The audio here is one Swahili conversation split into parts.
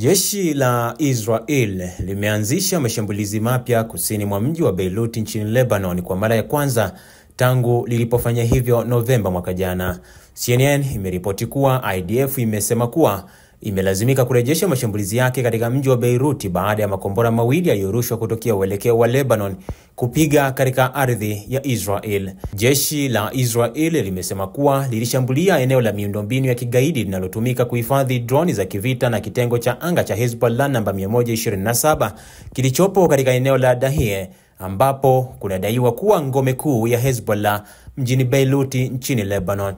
Jeshi la Israel limeanzisha mashambulizi mapya kusini mwa mji wa Beirut nchini Lebanon kwa mara ya kwanza tangu lilipofanya hivyo Novemba mwaka jana. CNN imeripoti kuwa IDF imesema kuwa imelazimika kurejesha mashambulizi yake katika mji wa Beirut baada ya makombora mawili yaliyorushwa kutokea uelekeo wa Lebanon kupiga katika ardhi ya Israel. Jeshi la Israel limesema kuwa lilishambulia eneo la miundombinu ya kigaidi linalotumika kuhifadhi droni za kivita na kitengo cha anga cha Hezbollah namba 127 kilichopo katika eneo la Dahie, ambapo kunadaiwa kuwa ngome kuu ya Hezbollah mjini Beirut nchini Lebanon.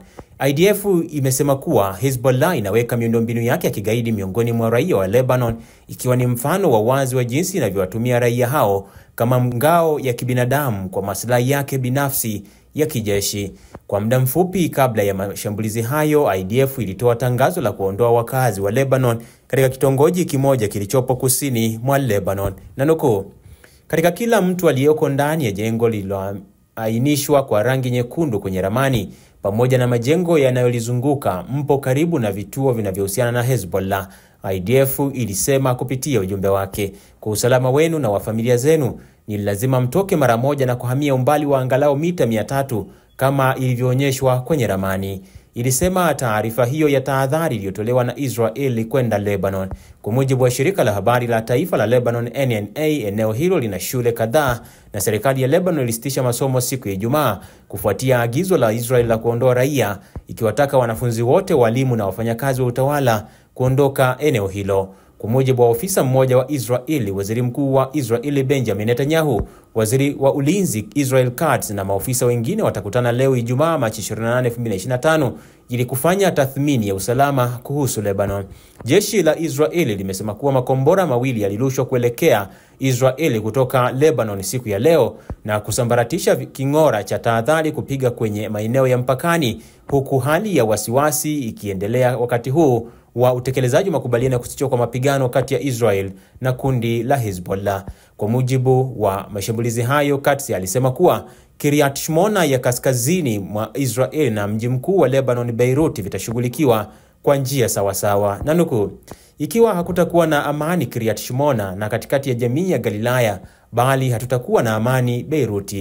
IDF imesema kuwa Hezbollah inaweka miundombinu yake ya kigaidi miongoni mwa raia wa Lebanon, ikiwa ni mfano wa wazi wa jinsi inavyowatumia raia hao kama ngao ya kibinadamu kwa maslahi yake binafsi ya kijeshi. Kwa muda mfupi kabla ya mashambulizi hayo, IDF ilitoa tangazo la kuondoa wakazi wa Lebanon katika kitongoji kimoja kilichopo kusini mwa Lebanon. Nanukuu, katika kila mtu aliyeko ndani ya jengo lililoainishwa kwa rangi nyekundu kwenye ramani pamoja na majengo yanayolizunguka mpo karibu na vituo vinavyohusiana na Hezbollah, IDF ilisema kupitia ujumbe wake. Kwa usalama wenu na wa familia zenu, ni lazima mtoke mara moja na kuhamia umbali wa angalau mita 300 kama ilivyoonyeshwa kwenye ramani, ilisema taarifa hiyo ya tahadhari iliyotolewa na Israel kwenda Lebanon. Kwa mujibu wa shirika la habari la taifa la Lebanon NNA, eneo hilo lina shule kadhaa na serikali ya Lebanon ilisitisha masomo siku ya Ijumaa kufuatia agizo la Israel la kuondoa raia, ikiwataka wanafunzi wote, walimu na wafanyakazi wa utawala kuondoka eneo hilo. Kwa mujibu wa ofisa mmoja wa Israeli, waziri mkuu wa Israeli Benjamin Netanyahu, waziri wa ulinzi Israel Katz na maofisa wengine watakutana leo Ijumaa Machi 28, 2025 ili kufanya tathmini ya usalama kuhusu Lebanon. Jeshi la Israeli limesema kuwa makombora mawili yalirushwa kuelekea Israeli kutoka Lebanon siku ya leo na kusambaratisha king'ora cha tahadhari kupiga kwenye maeneo ya mpakani, huku hali ya wasiwasi ikiendelea wakati huu wa utekelezaji wa makubaliano ya kusitishwa kwa mapigano kati ya Israel na kundi la Hezbollah. Kwa mujibu wa mashambulizi hayo, Katz alisema kuwa Kiryat Shmona ya kaskazini mwa Israel na mji mkuu wa Lebanon Beirut vitashughulikiwa kwa njia sawasawa. Nanukuu, ikiwa hakutakuwa na amani Kiryat Shmona na katikati ya jamii ya Galilaya, bali hatutakuwa na amani Beirut,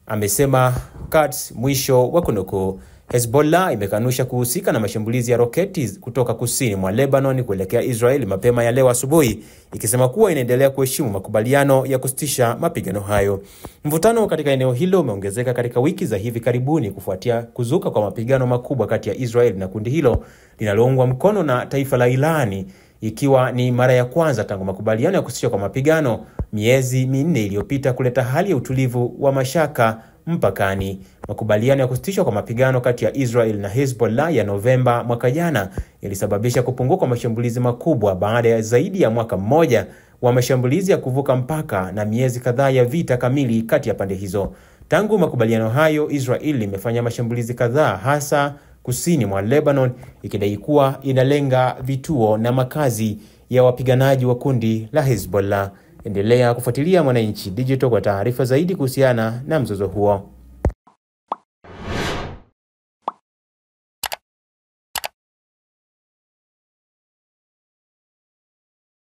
amesema Katz, mwisho wa kunukuu. Hezbollah imekanusha kuhusika na mashambulizi ya roketi kutoka kusini mwa Lebanon kuelekea Israel mapema ya leo asubuhi, ikisema kuwa inaendelea kuheshimu makubaliano ya kusitisha mapigano hayo. Mvutano katika eneo hilo umeongezeka katika wiki za hivi karibuni kufuatia kuzuka kwa mapigano makubwa kati ya Israel na kundi hilo linaloungwa mkono na taifa la Irani, ikiwa ni mara ya kwanza tangu makubaliano ya kusitisha kwa mapigano miezi 4 iliyopita kuleta hali ya utulivu wa mashaka mpakani. Makubaliano ya kusitishwa kwa mapigano kati ya Israel na Hezbollah ya Novemba mwaka jana yalisababisha kupungua kwa mashambulizi makubwa baada ya zaidi ya mwaka mmoja wa mashambulizi ya kuvuka mpaka na miezi kadhaa ya vita kamili kati ya pande hizo. Tangu makubaliano hayo, Israel imefanya mashambulizi kadhaa hasa kusini mwa Lebanon, ikidai kuwa inalenga vituo na makazi ya wapiganaji wa kundi la Hezbollah. Endelea kufuatilia Mwananchi Digital kwa taarifa zaidi kuhusiana na mzozo huo.